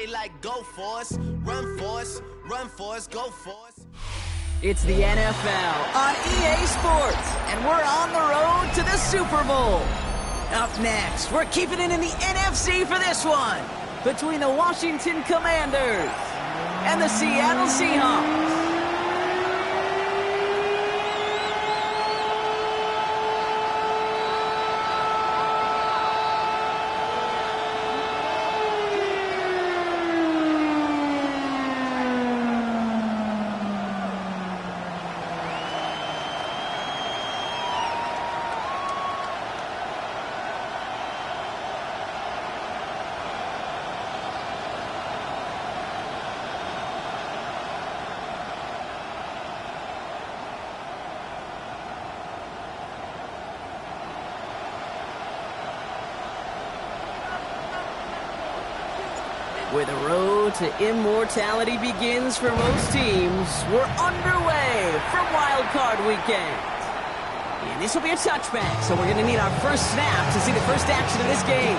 they like go for us, run for us, run for us, go for us. It's the NFL on EA Sports, and we're on the road to the Super Bowl. Up next, we're keeping it in the NFC for this one, between the Washington Commanders and the Seattle Seahawks. Where the road to immortality begins for most teams, we're underway for Wild Card Weekend. And this will be a touchback, so we're going to need our first snap to see the first action of this game.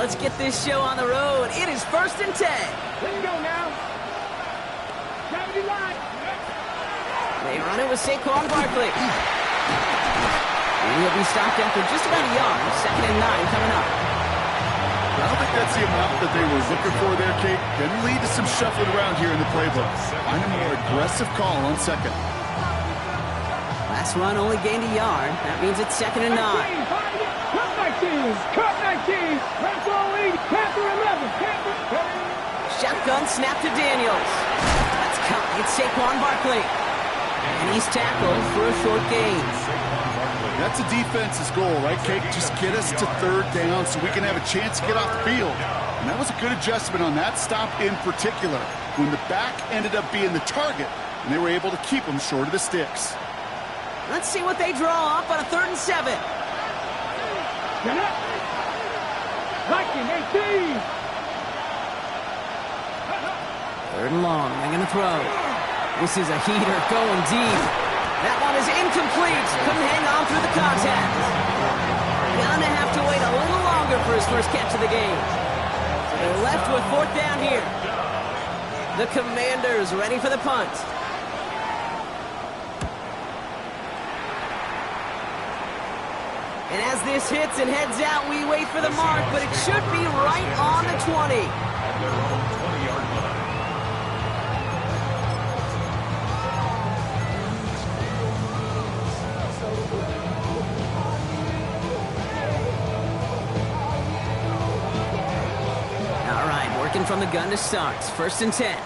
Let's get this show on the road. It is 1st and 10. Here you go now. Gravity line. They run it with Saquon Barkley. And he'll be stopped after just about a yard. 2nd and 9 coming up. I don't think that's the amount that they were looking for there, Kate. Can lead to some shuffling around here in the playbook. Find a more aggressive call on 2nd. Last run only gained a yard. That means it's 2nd and 9. Cut 19. Red ball lead. Panther 11. Shotgun snap to Daniels. That's caught. It's Saquon Barkley. And he's tackled for a short gain. That's a defense's goal, right, Kate? Just get us to 3rd down so we can have a chance to get off the field. And that was a good adjustment on that stop in particular, when the back ended up being the target, and they were able to keep them short of the sticks. Let's see what they draw up on a 3rd and 7. Get up. Viking 18. 3rd and long. They're going to throw. This is a heater going deep. That one is incomplete. Couldn't hang on through the contact. Gonna have to wait a little longer for his first catch of the game. So they're left with 4th down here. The Commanders ready for the punt. And as this hits and heads out, we wait for the mark, but it should be right on the 20. All right, working from the gun to start. 1st and 10.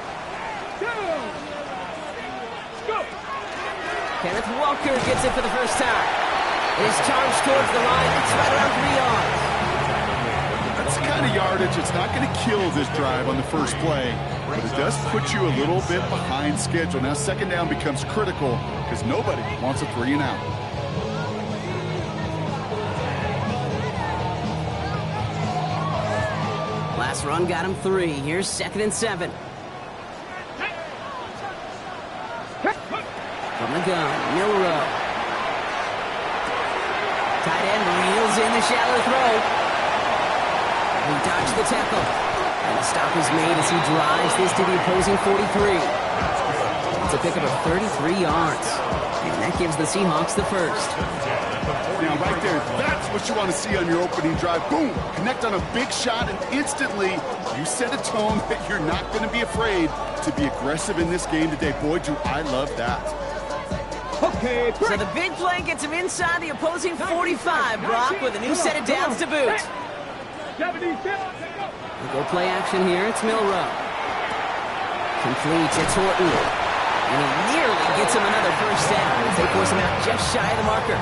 Kenneth Walker gets it for the first time. Is charged towards the line. It's right around 3 yards. That's the kind of yardage it's not going to kill this drive on the first play, but it does put you a little bit behind schedule. Now 2nd down becomes critical because nobody wants a 3 and out. Last run got him 3. Here's 2nd and 7. From the gun, Milrow. Tight end reels in the shallow throw. He dodged the tackle. And the stop is made as he drives this to the opposing 43. It's a pickup of 33 yards. And that gives the Seahawks the first. Now right there, that's what you want to see on your opening drive. Boom! Connect on a big shot and instantly you set a tone that you're not going to be afraid to be aggressive in this game today. Boy, do I love that. Okay, so the big play gets him inside the opposing 45, Brock, with a new set of downs to boot. We'll go play action here. It's Milrow. Complete. It's Horton. And he nearly gets him another first down as they force him out just shy of the marker.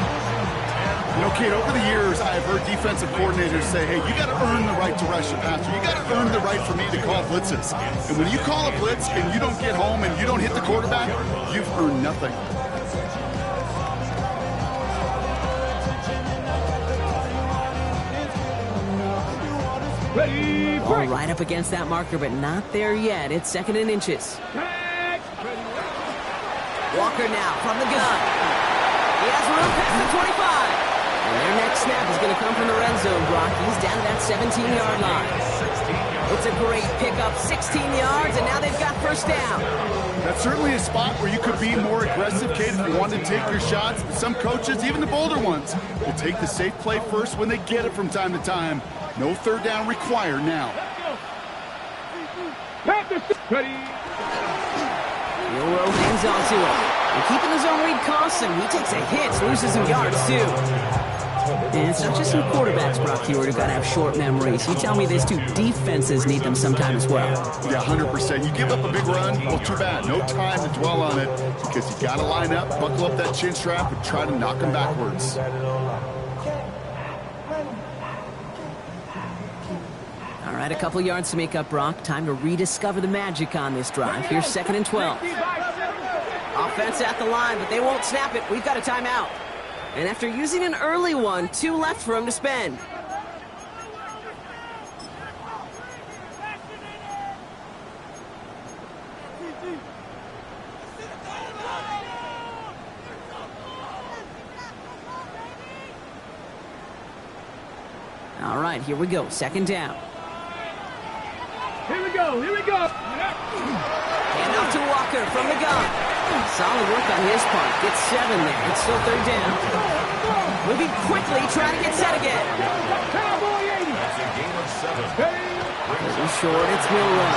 You know, Kate, over the years, I've heard defensive coordinators say, hey, you got to earn the right to rush the passer. You got to earn the right for me to call blitzes. And when you call a blitz and you don't get home and you don't hit the quarterback, you've earned nothing. Ready, Ball break. right up against that marker, but not there yet. It's 2nd and inches. Walker now from the gun. He has room past the 25. And their next snap is going to come from the red zone, Brock. He's down to that 17-yard line. It's a great pickup, 16 yards, and now they've got first down. That's certainly a spot where you could be more aggressive, Kate, if you wanted to take your shots. But some coaches, even the bolder ones, will take the safe play first when they get it from time to time. No third down required now. Ready. Milrow hangs on to him. And keeping his own read costs him. He takes a hit, loses some yards, too. And it's not just some quarterbacks, Brock Hewitt, who got to have short memories. You tell me these two defenses need them sometime as well. Yeah, 100%. You give up a big run, well, too bad. No time to dwell on it because you got to line up, buckle up that chin strap, and try to knock them backwards. All right, a couple yards to make up, Brock. Time to rediscover the magic on this drive. Here's 2nd and 12. Offense at the line, but they won't snap it. We've got a timeout. And after using an early one, 2 left for him to spend. All right, here we go. 2nd down. Here we go. Here we go. And off to Walker from the gun. Solid work on his part. Gets 7 there. It's still 3rd down. Moving quickly, trying to get set again. Cowboy 80. Moving short, it's Milrow.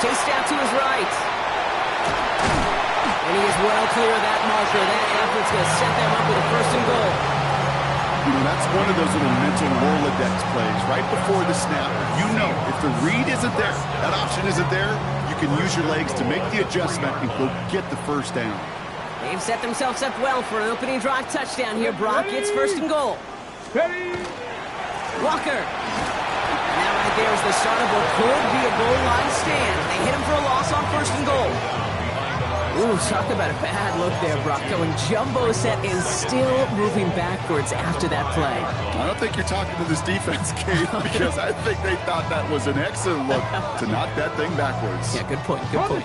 Chased out to his right. And he is well clear of that marker. That effort's going to set them up with a 1st and goal. You know, that's one of those little mental Rolodex plays right before the snap. You know, if the read isn't there, that option isn't there, you can use your legs to make the adjustment and go get the 1st down. They've set themselves up well for an opening drive touchdown here, Brock. It's 1st and goal. Ready. Walker. And that right there is the start of what could be a goal line stand. They hit him for a loss on 1st and goal. Ooh, talk about a bad look there, Brock. Going jumbo set and still moving backwards after that play. I don't think you're talking to this defense, Kate, because I think they thought that was an excellent look to knock that thing backwards. Yeah, good point, good point.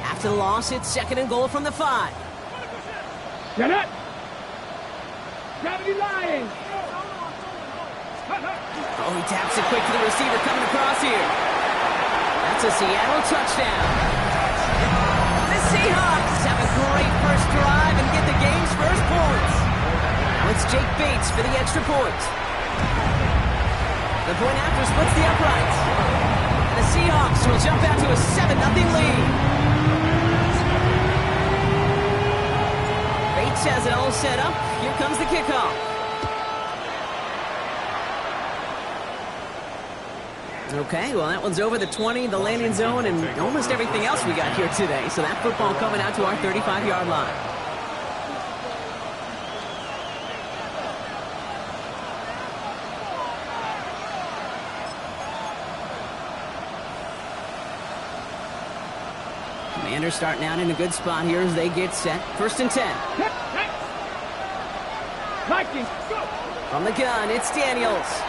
After the loss, it's 2nd and goal from the 5. Get it. Gravity lying. Oh, he taps it quick to the receiver coming across here. That's a Seattle touchdown. The Seahawks have a great first drive and get the game's first points. Now it's Jake Bates for the extra point. The point after splits the uprights. And the Seahawks will jump out to a 7-0 lead. Bates has it all set up. Here comes the kickoff. Okay, well, that one's over the 20, the landing zone, and almost everything else we got here today. So that football coming out to our 35-yard line. Commanders starting out in a good spot here as they get set. 1st and 10. Vikings, go. From the gun, it's Daniels.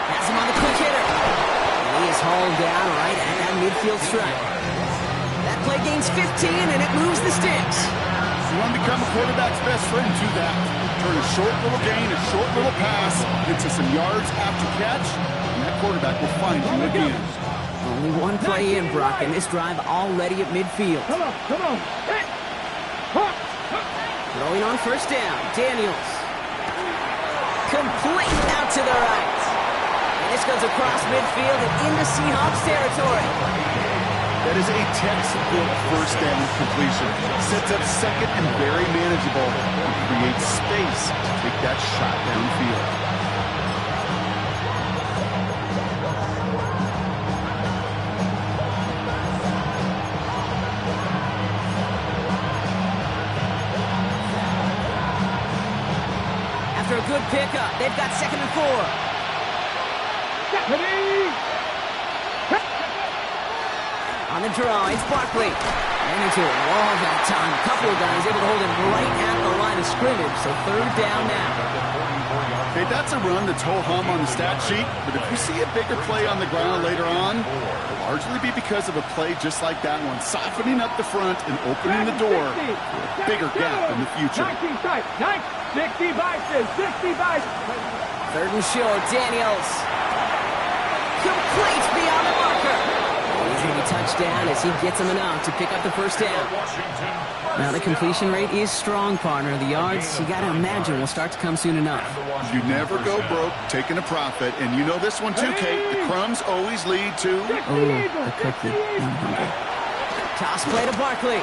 Has him on the quick hitter. And he is hauled down right at that midfield stripe. That play gains 15, and it moves the sticks. You want to become a quarterback's best friend, do that. Turn a short little gain, a short little pass into some yards after catch, and that quarterback will find you again. Only one play in, Brock, and this drive already at midfield. Come on, come on. Hey. Throwing on 1st down, Daniels. Complete out to the right. And this goes across midfield and into Seahawks territory. That is a textbook 1st down completion. Sets up 2nd and very manageable and creates space to take that shot downfield. After a good pickup, they've got 2nd and 4. On the draw, it's Barkley. And into a wall that time. A couple of guys able to hold him right at the line of scrimmage. So 3rd down now. Okay, that's a run that's ho-hum on the stat sheet, but if you see a bigger play on the ground later on, it'll largely be because of a play just like that one, softening up the front and opening the door for a bigger gap in the future. 60 vices, 60 vices. Third and short, Daniels. Complete beyond the marker. He's going to be touchdown as he gets him enough to pick up the first down. Now the completion rate is strong, partner. The yards, you got to imagine, will start to come soon enough. You never go broke taking a profit, and you know this one too, Kate. The crumbs always lead to... Oh, the cookie. Toss play to Barkley.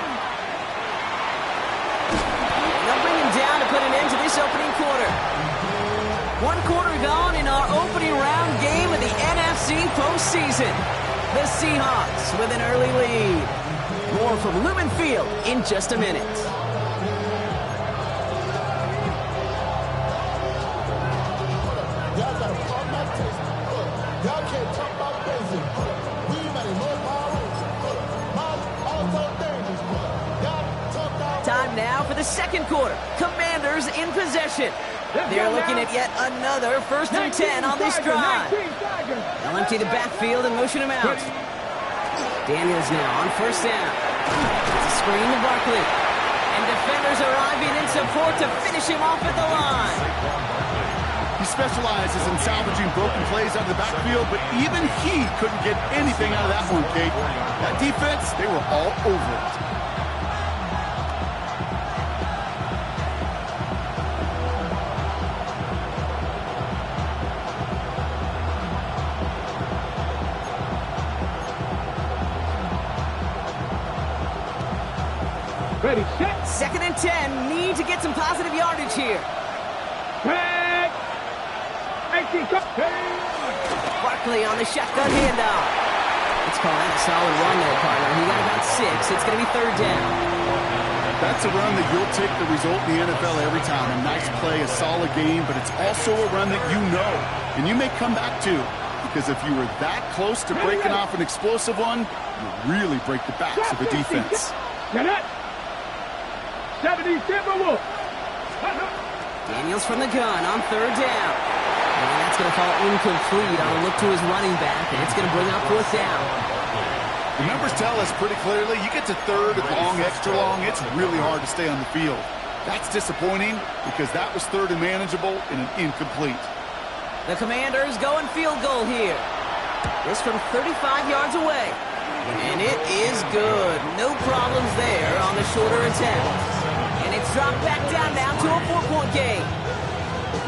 They'll bring him down to put an end to this opening quarter. 1 quarter gone in our opening round game of the NFC postseason. The Seahawks with an early lead. More from Lumen Field in just a minute. Time now for the second quarter. Commanders in possession. They're looking at yet another 1st and 10 on this drive. They'll empty the backfield and motion him out. Daniels now on 1st down. It's a screen to Barkley. And defenders arriving in support to finish him off at the line. He specializes in salvaging broken plays out of the backfield, but even he couldn't get anything out of that one, Kate. That defense, they were all over it. Ready, set. 2nd and 10. Need to get some positive yardage here. Back. 18, come. Barkley on the shotgun handoff. Let's call that a solid run there, partner. He got about 6. It's going to be 3rd down. That's a run that you'll take the result in the NFL every time. A nice play, a solid game, but it's also a run that you know, and you may come back to, because if you were that close to breaking off an explosive one, you really break the backs of the defense. Get it. 70 Timberwolves. Daniels from the gun on 3rd down. And that's going to fall incomplete on a look to his running back, and it's going to bring up 4th down. The numbers tell us pretty clearly, you get to 3rd and long, extra long, it's really hard to stay on the field. That's disappointing because that was 3rd and manageable and an incomplete. The Commanders going field goal here. This from 35 yards away. And it is good. No problems there on the shorter attempt. And it's dropped back down now to a 4-point game.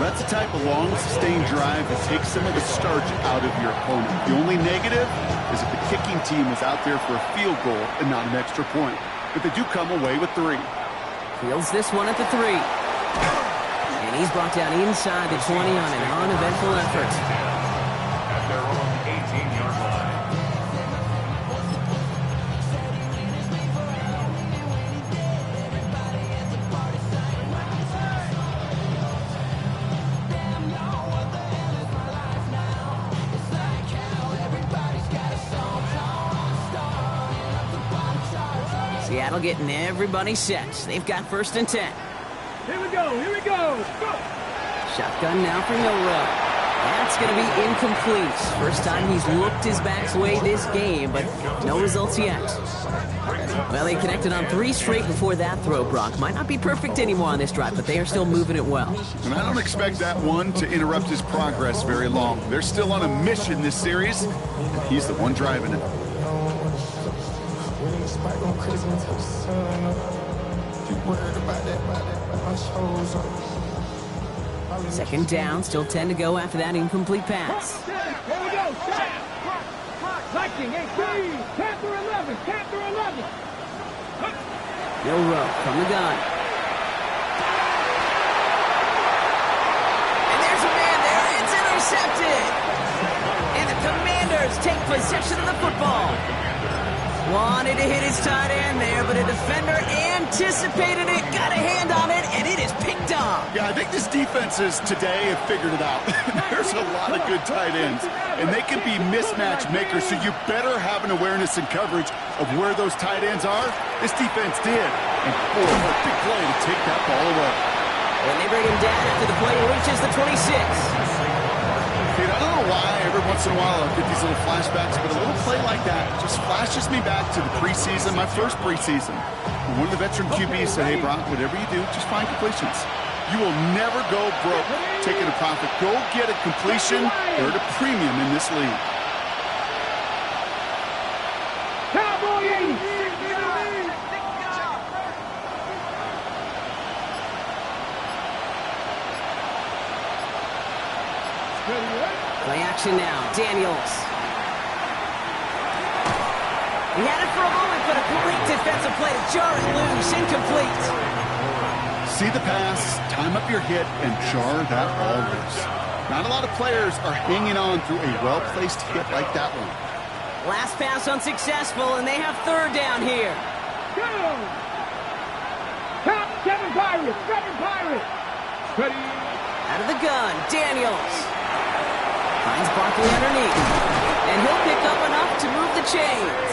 That's the type of long, sustained drive that takes some of the starch out of your opponent. The only negative is if the kicking team was out there for a field goal and not an extra point. But they do come away with 3. Fields this one at the 3. And he's brought down inside the 20 on an uneventful effort. At their own 18-yard line. Seattle getting everybody set. They've got 1st and 10. Here we go, here we go. Go. Shotgun now for Milrow. That's going to be incomplete. First time he's looked his back's way this game, but no results yet. Well, he connected on 3 straight before that throw, Brock. Might not be perfect anymore on this drive, but they are still moving it well. And I don't expect that one to interrupt his progress very long. They're still on a mission this series, and he's the one driving it. 2nd down, still 10 to go after that incomplete pass. Here we go, set. Viking 18, Panther 11, Panther 11. Milrow from the gun. And there's a man there. It's intercepted. And the Commanders take possession of the football. Wanted to hit his tight end there, but a defender anticipated it, got a hand on it, and it is picked off. Yeah, I think this defenses today have figured it out. There's a lot of good tight ends, and they can be mismatch makers, so you better have an awareness and coverage of where those tight ends are. This defense did, and boy, what a big play to take that ball away. And they bring him down after the play reaches the 26. Dude, I don't know why every once in a while I'll get these little flashbacks, but a little play like that just flashes me back to the preseason, my first preseason. And one of the veteran QBs said, hey, Brock, whatever you do, just find completions. You will never go broke taking a profit. Go get a completion. They're at a premium in this league. Cowboy 80. Play action now. Daniels. He had it for a moment, but a great defensive play to jar it loose. Incomplete. See the pass, time up your hit, and jar that ball loose. Not a lot of players are hanging on through a well-placed hit like that one. Last pass unsuccessful, and they have third down here. Go! Count 7 Pirates. 7 Pirates. Ready. Out of the gun. Daniels. Finds Barkley underneath. And he'll pick up enough to move the chains.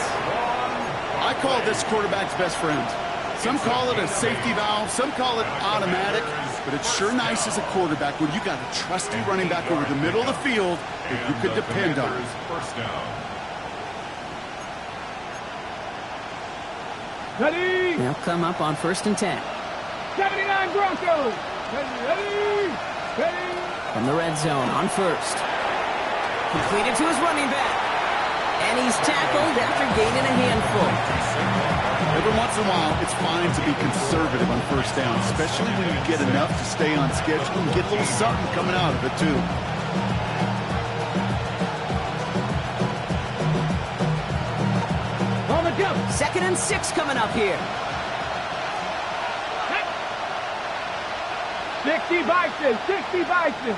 I call this quarterback's best friend. Some call it a safety valve, some call it automatic, but it's sure nice as a quarterback when you got a trusty running back over the middle of the field that you could depend on. First down. Ready. They'll come up on 1st and 10. 79 Broncos. Ready. Ready. From the red zone on 1st. Completed to his running back. And he's tackled after gaining a handful. Every once in a while, it's fine to be conservative on 1st down, especially when you get enough to stay on schedule and get a little something coming out of it, too. On the jump. 2nd and 6 coming up here. 60 Bison. 60 Bison.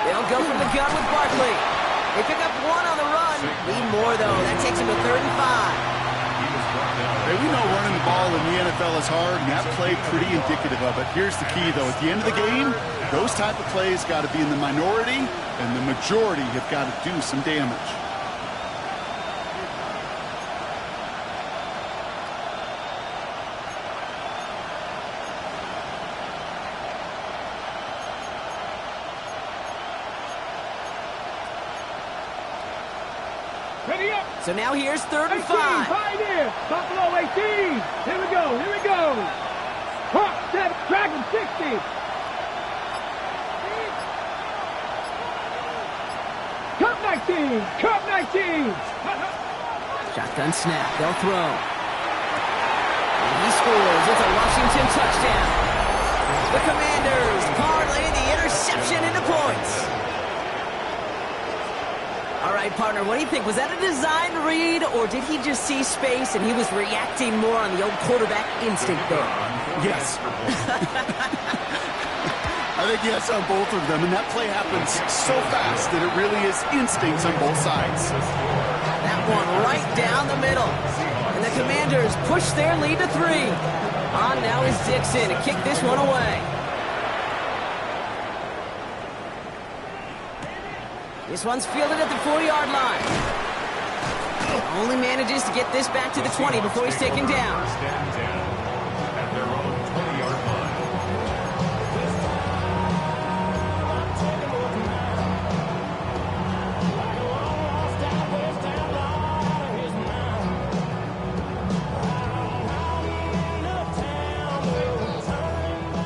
They'll go from the gun with Barkley. They pick up 1 on the run. Need more, though. That takes him to 3rd and 5. Hey, we know running the ball in the NFL is hard, and that play pretty indicative of it. Here's the key, though. At the end of the game, those type of plays got to be in the minority, and the majority have got to do some damage. Ready up. So now here's 3rd and 5. Pioneer. Buffalo 18. Here we go. Here we go. Hawk 7. Dragon 60. Cup 19. Cup 19. Shotgun snap. They'll throw. And he scores. It's a Washington touchdown. The Commanders parlay the interception into points. All right, partner, what do you think? Was that a design read, or did he just see space and he was reacting more on the old quarterback instinct there? Yes. I think yes on both of them, and that play happens so fast that it really is instincts on both sides. That one right down the middle. And the Commanders push their lead to 3. On now is Dixon to kick this one away. This one's fielded at the 40-yard line. Only manages to get this back to the 20 before he's taken down. First and 10 at their own 20-yard line.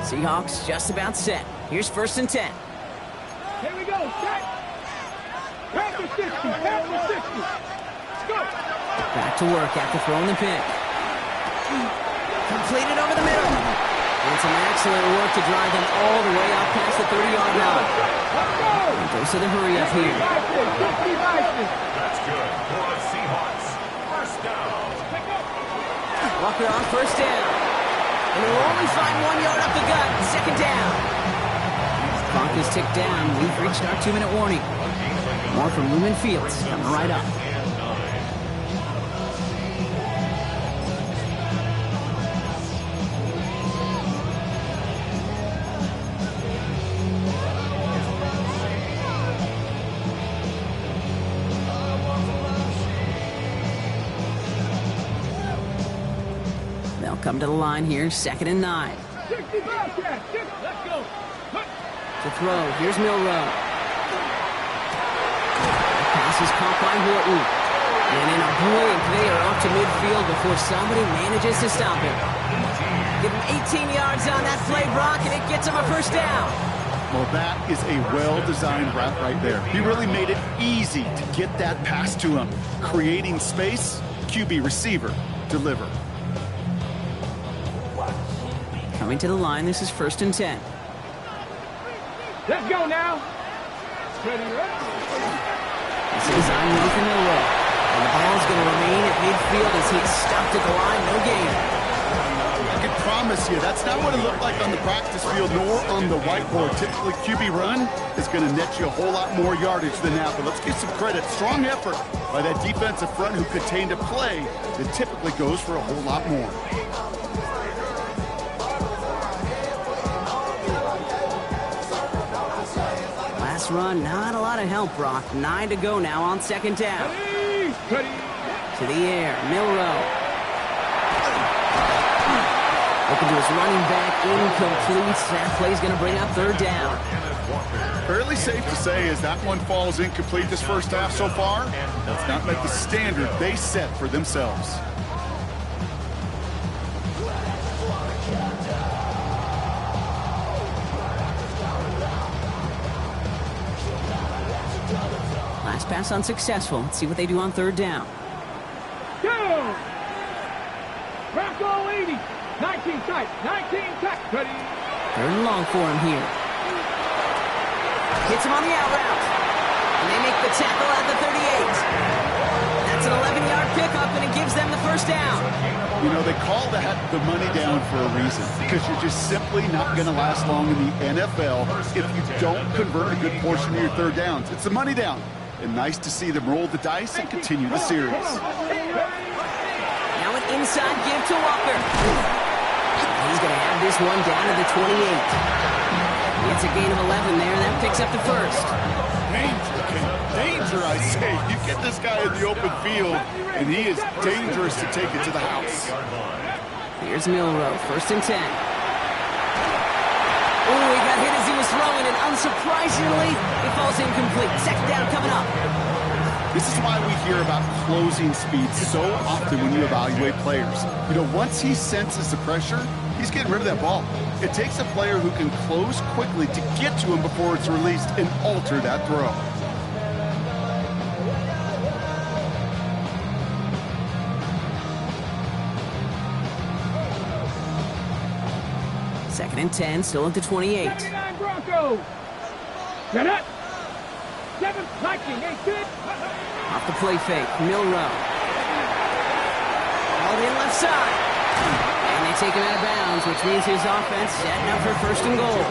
Seahawks just about set. Here's 1st and 10. Here we go. Set. Panther 60. Panther 60. Go. Back to work after throwing the pick. Completed over the middle. And some excellent work to drive them all the way up past the 30-yard line. Let's go. Goes to the hurry up here. 60 Bison. That's good for the Seahawks. First down. Walker on 1st down. And he'll only find 1 yard up the gut. 2nd down. Clock is ticked down. We've reached our 2-minute warning. More from Lumen Fields coming right up. come to the line here, 2nd and 9. 60 Bobcats. Let's go. To throw, here's Milrow. Pass is caught by Horton. And in a blink, they are off to midfield before somebody manages to stop him. Give him 18 yards on that play, Brock, and it gets him a first down. Well, that is a well-designed route right there. He really made it easy to get that pass to him. Creating space, QB receiver, deliver. Coming to the line, this is 1st and 10. Let's go now. Ready, This is on Nathan Milrow. And the ball is going to remain at midfield as he is stopped at the line. No gain. I can promise you, that's not what it looked like on the practice field nor on the whiteboard. Typically, QB run is going to net you a whole lot more yardage than that. But let's give some credit. Strong effort by that defensive front who contained a play that typically goes for a whole lot more. Last run, not a lot of help, Brock. 9 to go now on 2nd down. To the air, Milrow. Looking to his running back, incomplete. That play's going to bring up 3rd down. Fairly safe to say as that one falls incomplete this first half so far, that's not met the standard they set for themselves. Last pass unsuccessful. Let's see what they do on 3rd down. Go! Bronco 80. 19 tight. 19 tight. Ready. 3rd and long for him here. Hits him on the out route. And they make the tackle at the 38. That's an 11-yard pickup, and it gives them the first down. You know, they call that the money down for a reason, because you're just simply not going to last long in the NFL if you don't convert a good portion of your 3rd downs. It's the money down. And nice to see them roll the dice and continue the series. Now an inside give to Walker. He's going to have this one down to the 28. It's a gain of 11 there, and that picks up the first. Danger, I say. You get this guy in the open field, and he is dangerous to take it to the house. Here's Milrow, 1st and 10. Oh, he got hit as he was throwing, and unsurprisingly, it falls incomplete. 2nd down coming up. This is why we hear about closing speed so often when you evaluate players. You know, once he senses the pressure, he's getting rid of that ball. It takes a player who can close quickly to get to him before it's released and alter that throw. Second and 10, still at the 28. 79 Broncos. Get up. 7 Viking. 8 Off the play fake, Milrow. All in left side. And they take him out of bounds, which means his offense setting up for 1st and goal.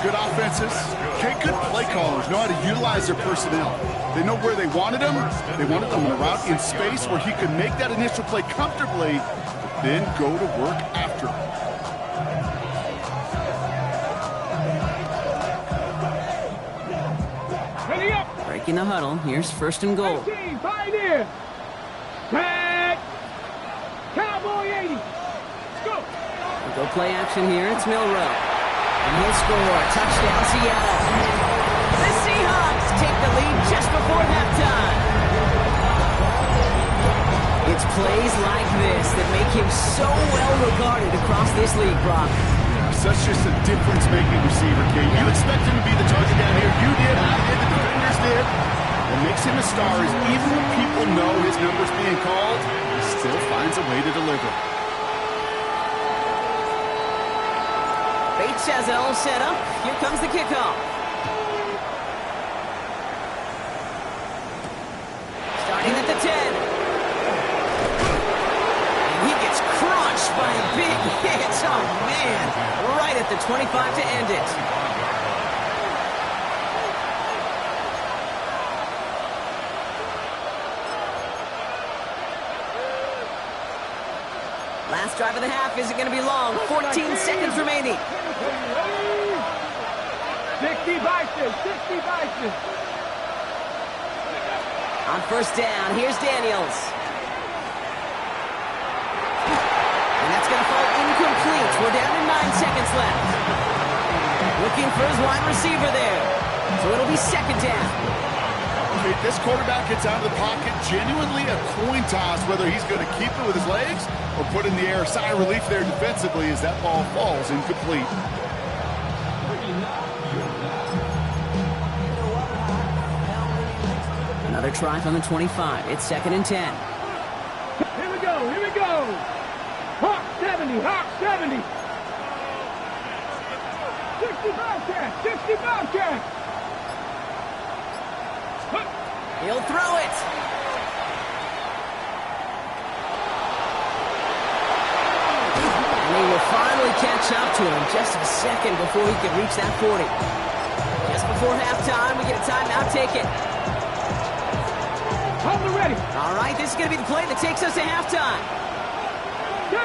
Good offenses. Okay, good play callers know how to utilize their personnel. They know where they wanted them. They wanted them on a route in space where he could make that initial play comfortably, then go to work after. Ready up. Breaking the huddle, here's 1st and goal. 19, Pioneer. Tag. Cowboy 80. Go. Go play action here, it's Milrow. And he'll score. Touchdown, Seattle. The Seahawks take the lead just before halftime. It's plays like this that make him so well regarded across this league, Brock. Such just a difference-making receiver, Kate. You expect him to be the target down here. You did, I did, the defenders did. What makes him a star is even when people know his number's being called, he still finds a way to deliver. Bates has it all set up. Here comes the kickoff. Starting at the 10. And he gets crushed by a big hit. Oh, man. Right at the 25 to end it. Last drive of the half isn't going to be long. 14 seconds remaining. 60 Vices. 60 Vices. On 1st down, here's Daniels. And seconds left. Looking for his wide receiver there. So it'll be second down. If this quarterback gets out of the pocket, genuinely a coin toss whether he's going to keep it with his legs or put in the air. Sigh of relief there defensively as that ball falls incomplete. Another try from the 25. It's second and 10. Here we go, here we go. Hawk 70, Hawk 70. 60 Bobcat, 60 Bobcat. He'll throw it. And he will finally catch up to him just a second before he can reach that 40. Just before halftime, we get a timeout taken. Hold it ready. All right, this is going to be the play that takes us to halftime. Go.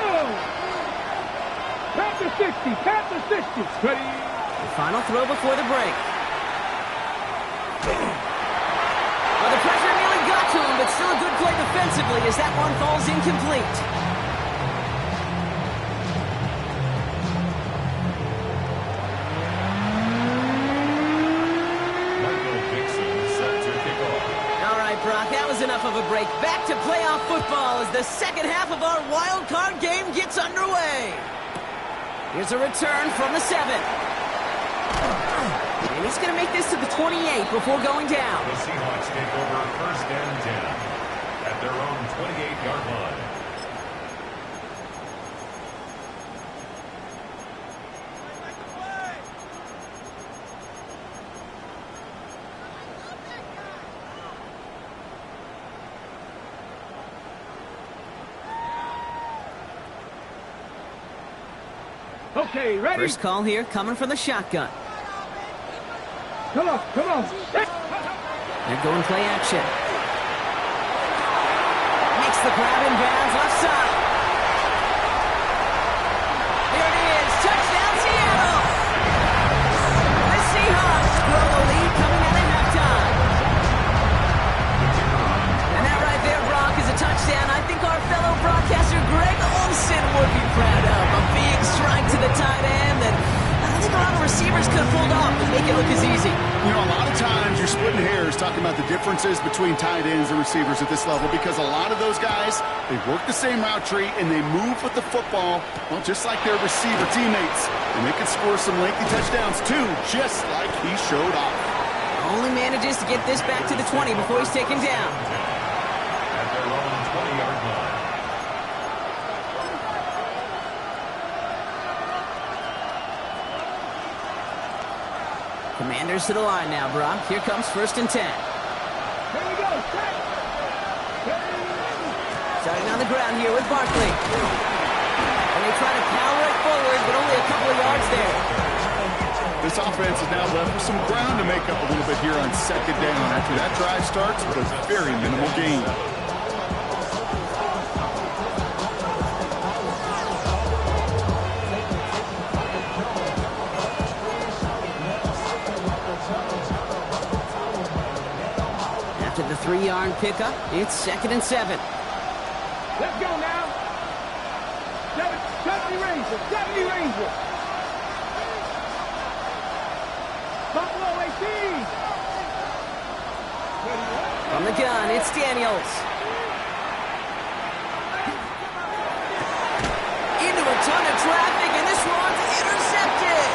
Tap the 60, tap the 60. Ready. The final throw before the break. Well, the pressure nearly got to him, but still a good play defensively as that one falls incomplete. All right, Brock, that was enough of a break. Back to playoff football as the second half of our wild card game gets underway. Here's a return from the 7. And he's going to make this to the 28 before going down. The Seahawks take over first and 10 at their own 28-yard line. Okay, ready? First call here coming from the shotgun. Come on, come on. They're going play action. Makes the grab in bounds left side. There it is. Touchdown, Seattle. The Seahawks grow the lead coming out of halftime. And that right there, Brock, is a touchdown I think our fellow broadcaster Greg Olsen would be proud of. A big strike to the tight end that I think a lot of receivers could have pulled off to make it look as easy. You know, a lot of times you're splitting hairs talking about the differences between tight ends and receivers at this level because a lot of those guys, they work the same route tree and they move with the football, well, just like their receiver teammates. And they can score some lengthy touchdowns too, just like he showed off. Only manages to get this back to the 20 before he's taken down. At their own 20-yard line. Commanders to the line now, Brock. Here comes first and 10. Here we go. Starting on the ground here with Barkley. And they try to power it forward, but only a couple of yards there. This offense is now left with some ground to make up a little bit here on second down after that drive starts with a very minimal gain. After the 3-yard pickup, it's second and 7. Let's go now. 70 Rangers, 70 Rangers. Buffalo 18. From the gun, it's Daniels. Into a ton of traffic, and this one's intercepted.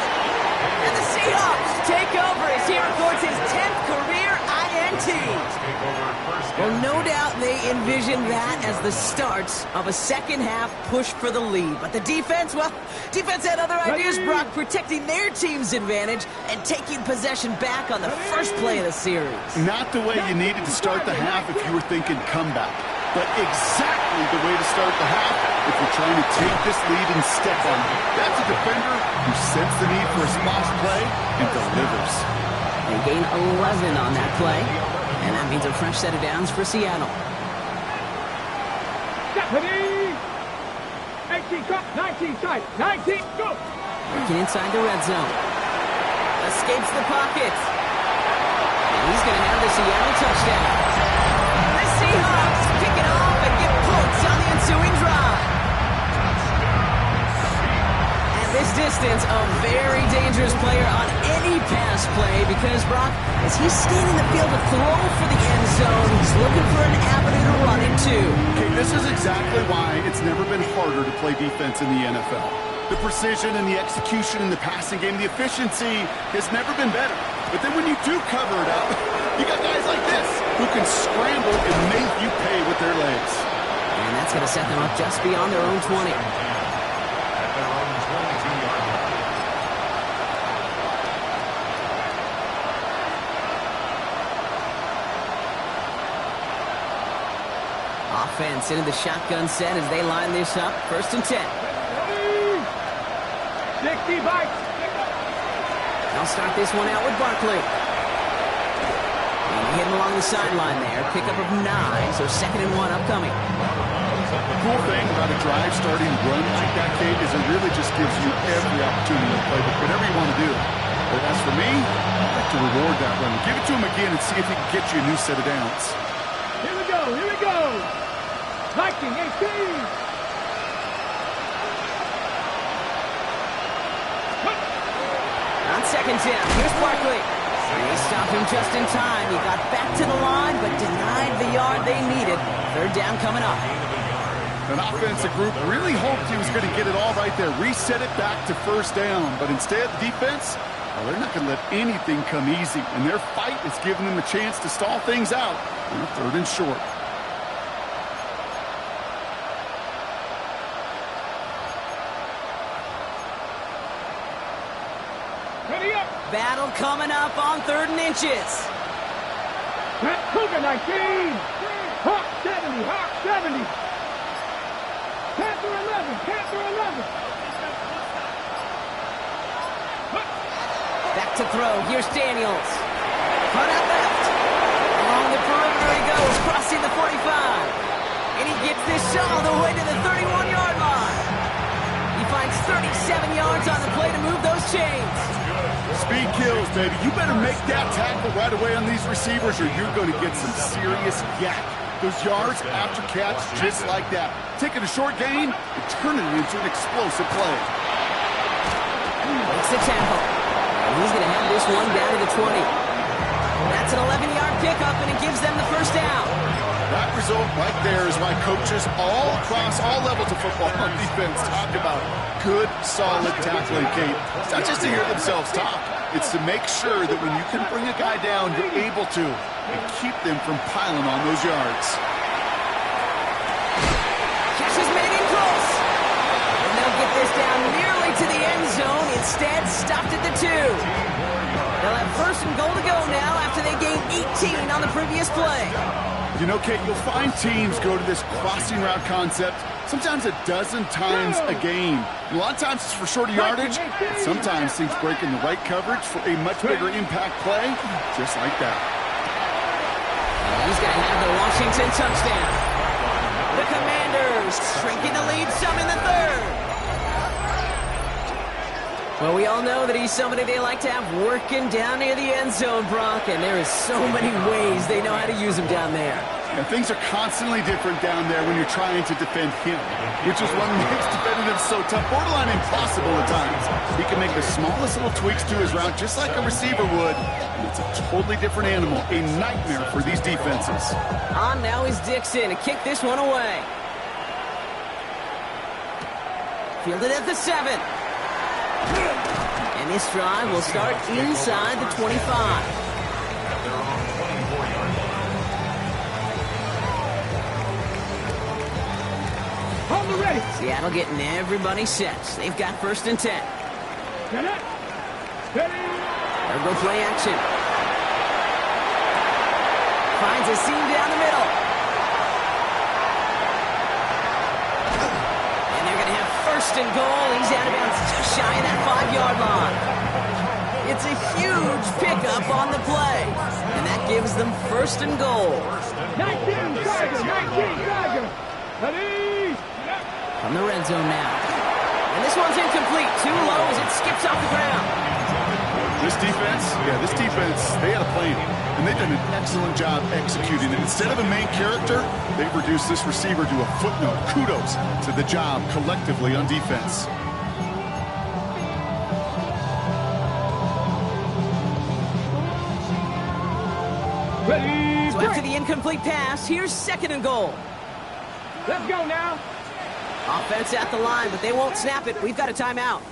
And the Seahawks take over as he records his 10th career INT. Well, no doubt they envisioned that as the start of a second-half push for the lead. But the defense, well, defense had other ideas, Brock, protecting their team's advantage and taking possession back on the first play of the series. Not the way you needed to start the half if you were thinking comeback, but exactly the way to start the half if you're trying to take this lead and step on it. That's a defender who sensed the need for a splash play and delivers. They gain 11 on that play, and that means a fresh set of downs for Seattle. Stephanie! 18 cut, 19 tight, 19, go! Working inside the red zone. Escapes the pocket. And he's going to have the Seattle touchdown. The Seahawks pick it off and get points on the ensuing drive. And this distance, a very dangerous player on any pass play because, Brock, as he's scanning the field to throw for the end zone, he's looking for an avenue to run into. Okay, this is exactly why it's never been harder to play defense in the NFL. The precision and the execution in the passing game, the efficiency has never been better. But then when you do cover it up, you got guys like this who can scramble and make you pay with their legs. And that's going to set them up just beyond their own 20. At their own 22-yard line. Offense into the shotgun set as they line this up. 1st and 10. 60 bites. They'll start this one out with Barkley. And hidden along the sideline there. Pickup of 9, so 2nd and 1 upcoming. The cool thing about a drive starting run like that, Kate, is it really just gives you every opportunity to play whatever you want to do. But as for me, I'd like to reward that run. Give it to him again and see if he can get you a new set of downs. Here we go, here we go. Viking 18. On 2nd down, here's Barkley. He stopped him just in time. He got back to the line, but denied the yard they needed. 3rd down coming up. An offensive group really hoped he was going to get it all right there, reset it back to 1st down. But instead, the defense, well, they're not going to let anything come easy. And their fight is giving them a chance to stall things out on a 3rd and short. Battle coming up on 3rd and inches. Cougar 19. Hawk 70. Hawk 70. Panther 11. Panther 11. Back to throw. Here's Daniels. Front out left. Along the perimeter he goes, crossing the 45. And he gets this shot all the way to the 31-yard line. He finds 37 yards on the play to move those chains. Speed kills, baby. You better make that tackle right away on these receivers or you're going to get some serious yak. Those yards after catch just like that. Taking a short gain and turning it into an explosive play. Makes the tackle. And he's going to have this one down to the 20. That's an 11-yard pickup, and it gives them the 1st down. That result right there is why coaches all across all levels of football on defense talk about good, solid tackling, Kate. It's not just to hear themselves talk. It's to make sure that when you can bring a guy down, you're able to, and keep them from piling on those yards. Catch is made in close. And they'll get this down nearly to the end zone. Instead, stopped at the 2. They'll have 1st and goal to go now after they gained 18 on the previous play. You know, Kate, you'll find teams go to this crossing route concept sometimes a dozen times a game. And a lot of times it's for shorter yardage, but sometimes teams break in the right coverage for a much bigger impact play, just like that. He's going to have the Washington touchdown. The Commanders shrinking the lead some in the 3rd. Well, we all know that he's somebody they like to have working down near the end zone, Brock, and there is so many ways they know how to use him down there. And things are constantly different down there when you're trying to defend him, which is what makes defending him so tough, borderline impossible at times. He can make the smallest little tweaks to his route just like a receiver would, and it's a totally different animal, a nightmare for these defenses. On now is Dixon to kick this one away. Fielded at the 7. And this drive will start inside the 25. Hold the ready. Seattle getting everybody set. They've got 1st and 10. Get it. Steady. They'll go play action. Finds a seam down the middle. And they're going to have 1st and goal. He's out of bounds just shy of that 5-yard line. It's a huge pickup on the play. And that gives them 1st and goal. 19 Tiger. 19 Tiger. Ready. From the red zone now. And this one's incomplete. Too low as it skips off the ground. This defense, they had a plan, and they've done an excellent job executing it. Instead of a main character, they've reduced this receiver to a footnote. Kudos to the job collectively on defense. Ready, So after the incomplete pass, here's 2nd and goal. let's go now. Offense at the line, but they won't snap it. We've got a timeout.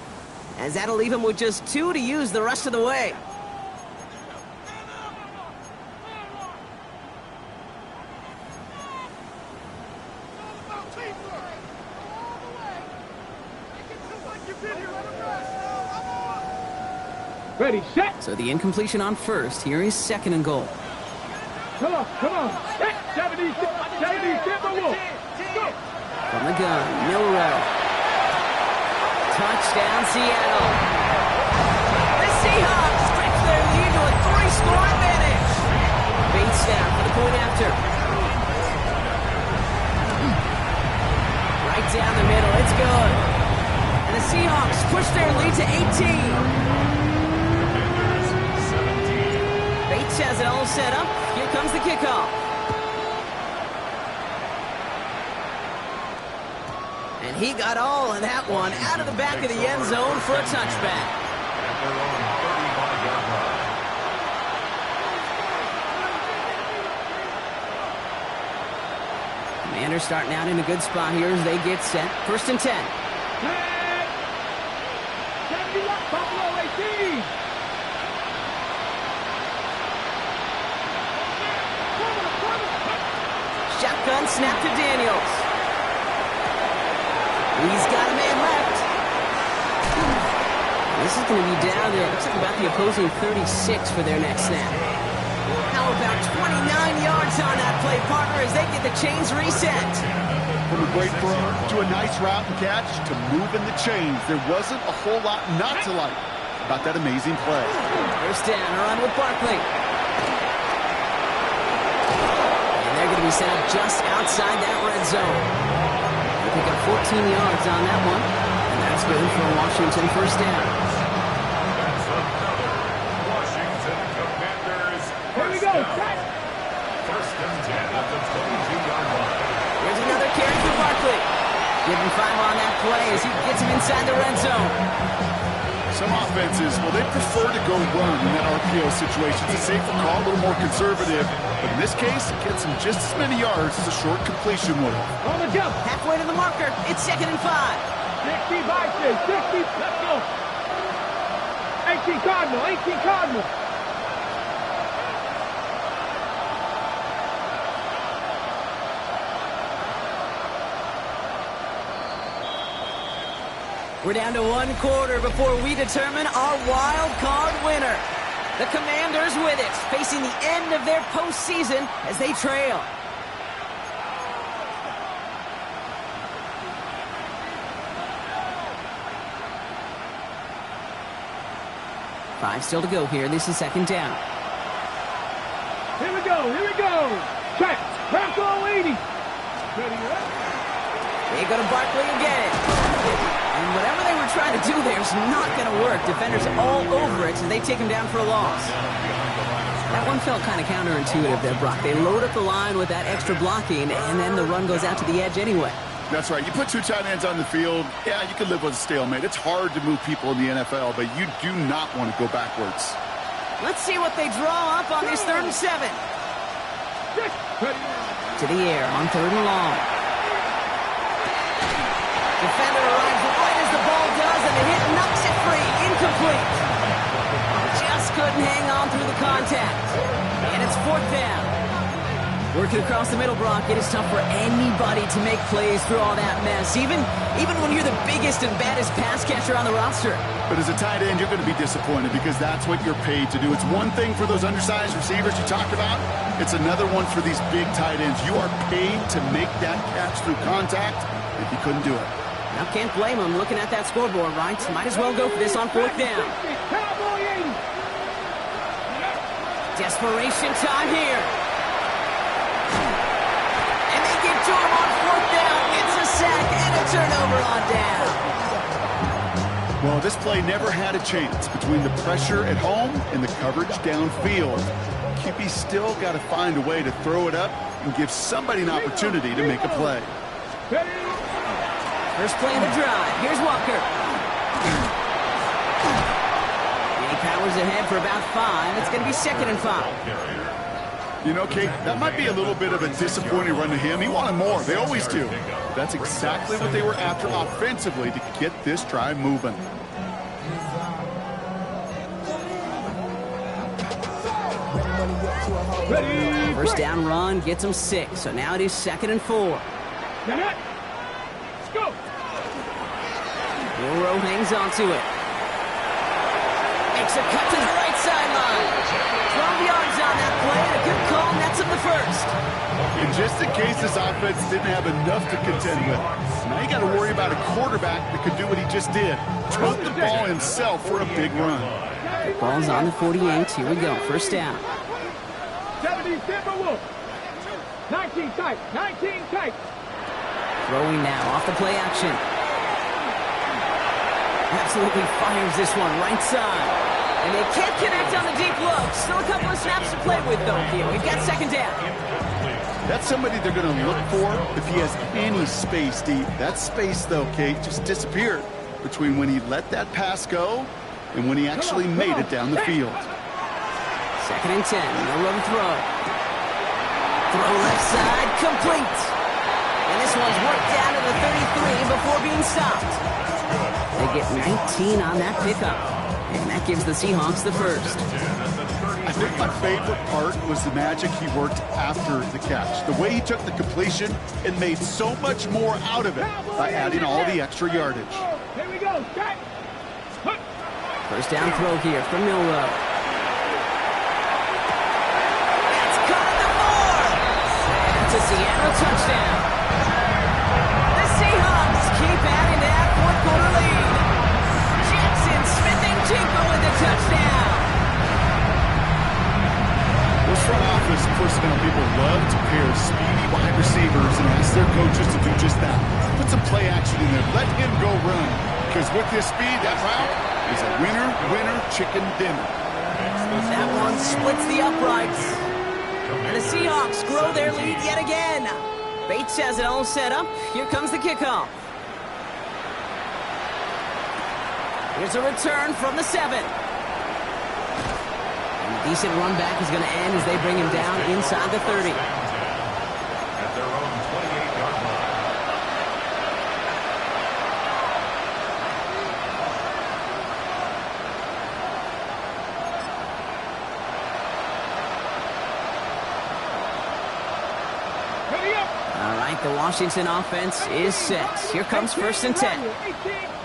As that'll leave them with just 2 to use the rest of the way. Ready, set. So the incompletion on 1st. Here is 2nd and goal. Come on, come on. Set. 70, 70, go. From the gun, Milrow. Touchdown, Seattle. The Seahawks stretch their lead to a 3-score advantage. Bates down for the point after. Right down the middle, it's good. And the Seahawks push their lead to 18. Bates has it all set up. Here comes the kickoff. And he got all of that one out of the back of the end zone for a touchback. At their own 35-yard line. Commanders starting out in a good spot here as they get set. 1st and 10. 70 up, Buffalo 18. Shotgun snap to Daniels. He's got a man left. This is going to be down there. Looks like about the opposing 36 for their next snap. How about 29 yards on that play, partner, as they get the chains reset. From a great throw to a nice route and catch to moving the chains. There wasn't a whole lot not to like about that amazing play. 1st down, run with Barkley. And they're going to be set up just outside that red zone. They pick up 14 yards on that one, and that's good for Washington 1st down. That's another Washington Commanders. Here we go, set. 1st and 10 at the 22-yard line. Here's another carry for Barkley. Give him 5 on that play as he gets him inside the red zone. Some offenses, well, they prefer to go run in that RPO situation. It's a safer call, a little more conservative. But in this case, it gets him just as many yards as a short completion would. On the jump. Halfway to the marker. It's 2nd and 5. 60 Vikings, 60. Let's go. 18 Cardinal, 18 Cardinal. We're down to 1 quarter before we determine our wild card winner. The Commanders with it, facing the end of their postseason as they trail. Five still to go here. This is 2nd down. Here we go, here we go. Check. Bronco 80. Ready up. They go to Barkley again. And whatever they were trying to do there is not going to work. Defenders all over it, and they take him down for a loss. That one felt kind of counterintuitive there, Brock. They load up the line with that extra blocking, and then the run goes out to the edge anyway. That's right. You put 2 tight ends on the field, yeah, you can live with a stalemate. It's hard to move people in the NFL, but you do not want to go backwards. Let's see what they draw up on this 3rd and 7. To the air on 3rd and long. Defender arrives right as the ball does, and the hit knocks it free. Incomplete. Just couldn't hang on through the contact. And it's 4th down. Working across the middle, Brock, it is tough for anybody to make plays through all that mess, even when you're the biggest and baddest pass catcher on the roster. But as a tight end, you're going to be disappointed because that's what you're paid to do. It's one thing for those undersized receivers you talked about. It's another one for these big tight ends. You are paid to make that catch through contact if you couldn't do it. Now, can't blame him looking at that scoreboard, right? Might as well go for this on 4th down. Desperation time here. And they get to him on 4th down. It's a sack and a turnover on down. Well, this play never had a chance between the pressure at home and the coverage downfield. QB still got to find a way to throw it up and give somebody an opportunity to make a play. First play of the drive. Here's Walker. And he powers ahead for about 5. It's going to be 2nd and 5. You know, Kate, that might be a little bit of a disappointing run to him. He wanted more. They always do. That's exactly what they were after offensively to get this drive moving. First down run gets him 6, so now it is 2nd and 4. Let's go. Milroe hangs on to it. Makes a cut to the right sideline. 12 yards on that play, and a good call nets him the first. And just in case this offense didn't have enough to contend with, now you got to worry about a quarterback that could do what he just did. Tote the ball himself for a big run. The ball's on the 48. Here we go. First down. 70 Timberwolves. 19 tight. 19 tight. Throwing now off the play action. Absolutely fires this one right side. And they can't connect on the deep look. Still a couple of snaps to play with, though, here. We've got 2nd down. That's somebody they're going to look for if he has any space deep. That space, though, Kate, just disappeared between when he let that pass go and when he actually made it down the field. 2nd and 10. No run throw. Throw left side. Complete. And this one's worked down to the 33 before being stopped. They get 19 on that pickup. And that gives the Seahawks the first. I think my favorite part was the magic he worked after the catch. The way he took the completion and made so much more out of it by adding all the extra yardage. Here we go. First down throw here from Milroe. It's caught at the 4. It's a Seattle touchdown. The Seahawks keep adding to that 4th quarter lead. Jackson Smith-Njigba with the touchdown. Those front office personnel people love to pair speedy wide receivers and ask their coaches to do just that. Put some play action in there. Let him go run. Because with this speed, that route is a winner, chicken dinner. That one splits the uprights. And the Seahawks grow their lead yet again. Bates has it all set up. Here comes the kickoff. Here's a return from the 7. And a decent run back is going to end as they bring him down inside the 30. At their own 28-yard line. All right, the Washington offense is set. Here comes 1st and 10. 18,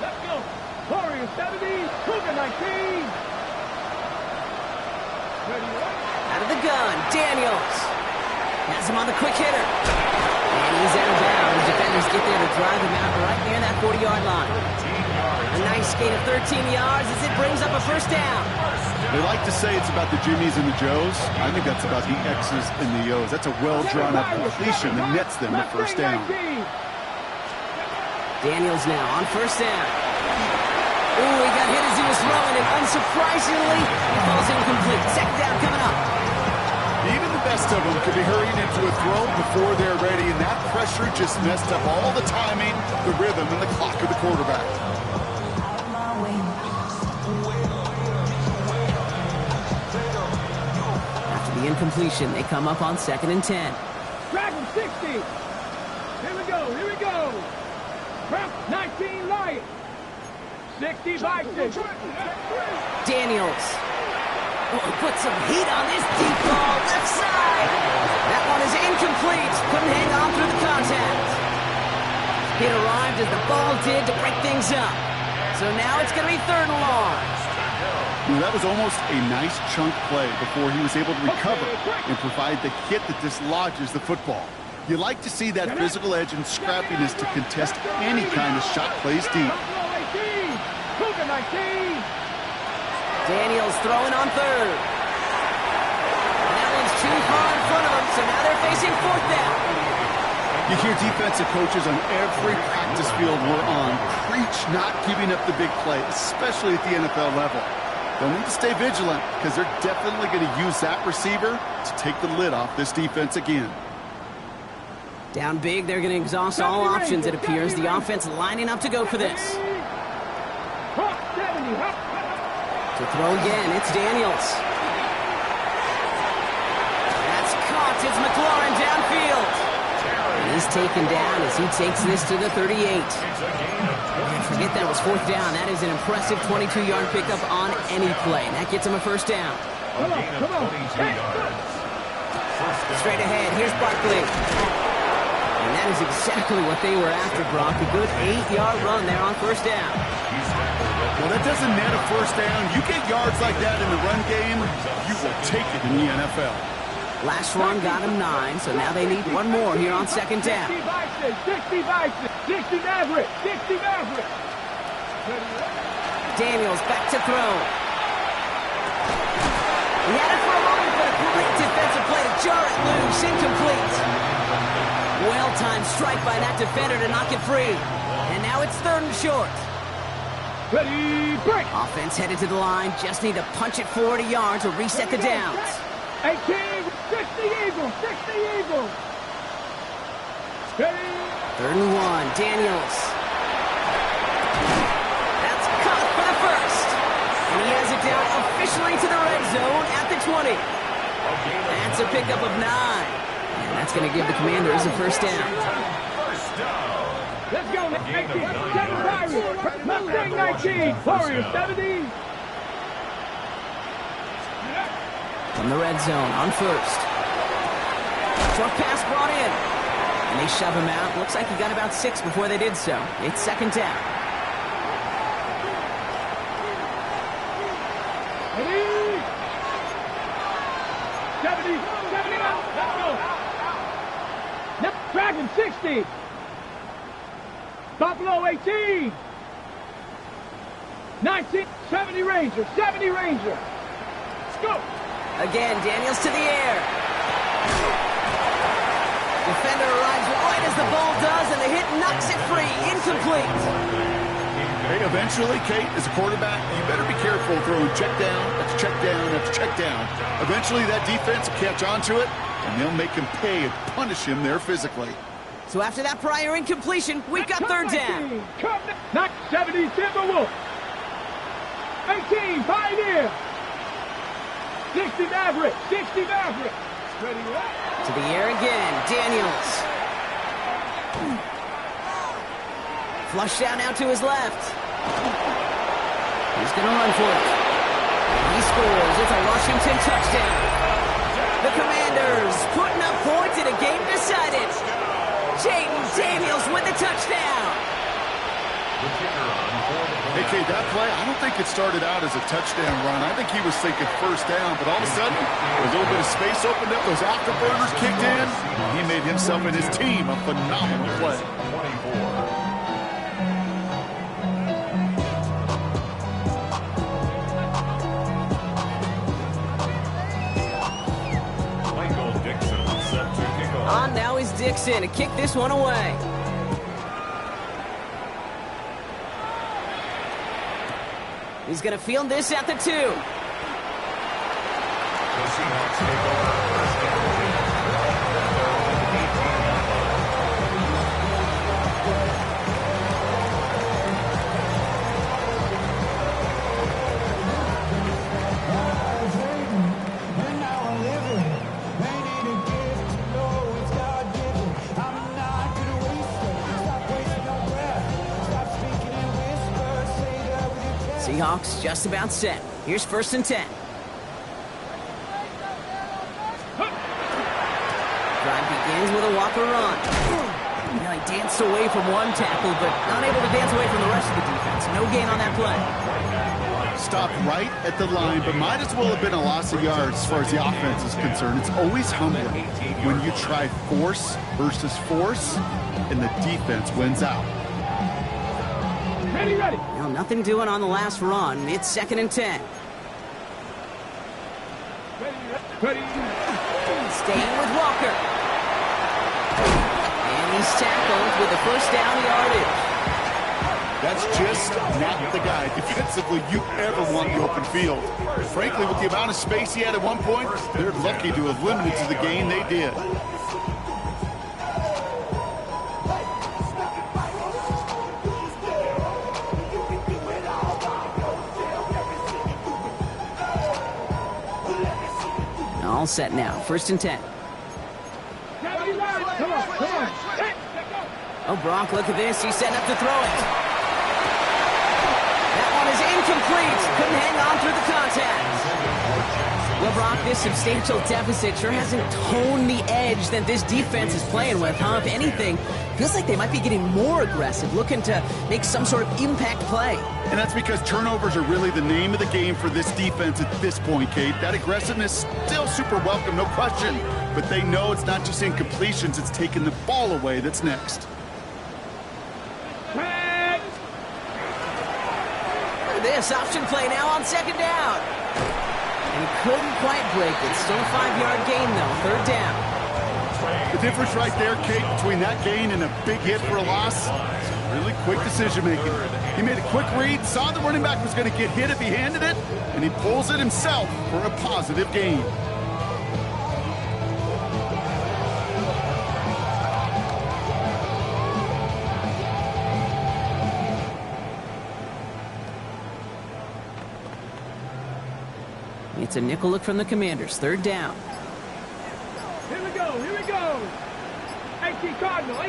let's go. Warriors 70, Cougar 19. Out of the gun, Daniels. Has him on the quick hitter. And he's out of bounds. Defenders get there to drive him out right near that 40-yard line. A nice gain of 13 yards as it brings up a first down. They like to say it's about the Jimmies and the Joes. I think that's about the X's and the O's. That's a well-drawn-up completion that nets them the first down. Daniels now on first down. Ooh, he got hit as he was throwing it. Unsurprisingly, he falls incomplete. 2nd down coming up. Even the best of them could be hurrying into a throw before they're ready, and that pressure just messed up all the timing, the rhythm, and the clock of the quarterback. After the incompletion, they come up on 2nd and 10. Dragon 60. Here we go. Here we go. Trump 19 Lions. 60 Vikings. Daniels. Oh, put some heat on this deep ball, left side. That one is incomplete. Couldn't hang on through the contact. It arrived as the ball did to break things up. So now it's going to be 3rd and long. Well, that was almost a nice chunk play before he was able to recover and provide the hit that dislodges the football. You like to see that physical edge and scrappiness to contest any kind of shot plays deep. Daniels throwing on 3rd. And that one's too far in front of him, so now they're facing 4th down. You hear defensive coaches on every practice field we're on preach not giving up the big play, especially at the NFL level. They'll need to stay vigilant because they're definitely going to use that receiver to take the lid off this defense again. Down big, they're going to exhaust all options, it appears. The offense lining up to go for this. To throw again, it's Daniels. That's shots. It's McLaurin downfield. And he's taken down as he takes this to the 38. And forget that was fourth down. That is an impressive 22-yard pickup on any play. And that gets him a first down. Come on. Straight ahead, here's Barkley. And that is exactly what they were after, Brock. A good 8-yard run there on first down. Well, that doesn't net a first down. You get yards like that in the run game, you will take it in the NFL. Last run got him 9, so now they need one more here on second down. 60 Maverick. Daniels back to throw. He had it for a moment, but a great defensive play to jar it loose, incomplete. Well-timed strike by that defender to knock it free. And now it's third and short. Ready, break. Offense headed to the line, just need to punch it 40 yards to reset the downs. 18, 60 Eagles. Ready. Third and 1, Daniels. That's caught for the first. And he has it down officially to the red zone at the 20. That's a pickup of 9. And that's going to give the Commanders a first down. Let's go, 19, 7 Warriors. Mustang 19, Warriors 70. From the red zone on first. Short pass brought in. And they shove him out. Looks like he got about 6 before they did so. It's second down. Ready. 70, let's go. Yep, Dragon 60. Buffalo 18. 19, 70 Ranger. Let's go. Again, Daniels to the air. Defender arrives right as the ball does, and the hit knocks it free. Incomplete. Hey, eventually, Kate, as a quarterback, you better be careful throwing check down after check down after check down. Eventually, that defense will catch on to it, and they'll make him pay and punish him there physically. So after that prior incompletion, we've got third down. 70 Timberwolf. 18 Pioneer. 60 Maverick. Ready, To the air again, Daniels. Flushed out now to his left. He's going to run for it. He scores. It's a Washington touchdown. The Commanders putting up points in a game decided. Jaden Daniels with the touchdown. Hey, Kate, that play, I don't think it started out as a touchdown run. I think he was thinking first down, but all of a sudden, a little bit of space opened up, those afterburners kicked in, and he made himself and his team a phenomenal play. On now is Dixon to kick this one away. He's going to field this at the 2. Seahawks just about set. Here's first and 10. Drive begins with a Walker run. Now he danced away from one tackle, but not able to dance away from the rest of the defense. No gain on that play. Stopped right at the line, but might as well have been a loss of yards as far as the offense is concerned. It's always humbling when you try force versus force, and the defense wins out. Ready. Well, nothing doing on the last run. It's second and 10. Ready. Staying with Walker. And he's tackled with the first down yardage. That's just not the guy defensively you ever want in the open field. Frankly, with the amount of space he had at one point, they're lucky to have limited to the gain they did. All set now. First and 10. Come on. Hey, let go. Oh, Brock, look at this. He's setting up to throw it. That one is incomplete. Couldn't hang on through the contact. Well, Brock, this substantial deficit sure hasn't toned the edge that this defense is playing with, huh? If anything, feels like they might be getting more aggressive, looking to make some sort of impact play. And that's because turnovers are really the name of the game for this defense at this point, Kate. That aggressiveness still super welcome, no question. But they know it's not just incompletions, it's taking the ball away that's next. This option play now on second down. And he couldn't quite break it. Still a 5-yard gain, though. Third down. The difference right there, Kate, between that gain and a big hit for a loss, is really quick decision-making. He made a quick read, saw the running back was going to get hit if he handed it, and he pulls it himself for a positive gain. It's a nickel look from the Commanders. Third down. Here we go. 18 Cardinal.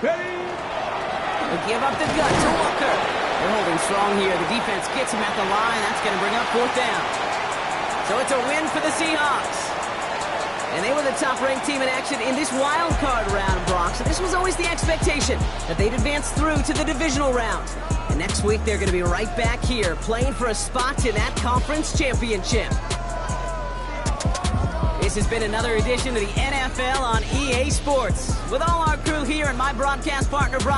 Ready? They give up the gut to Walker. They're holding strong here. The defense gets him at the line. That's going to bring up fourth down. So it's a win for the Seahawks. And they were the top-ranked team in action in this wild card round, Brock. So this was always the expectation that they'd advance through to the divisional round. And next week, they're going to be right back here playing for a spot in that conference championship. This has been another edition of the NFL on EA Sports. With all our crew here and my broadcast partner, Brock.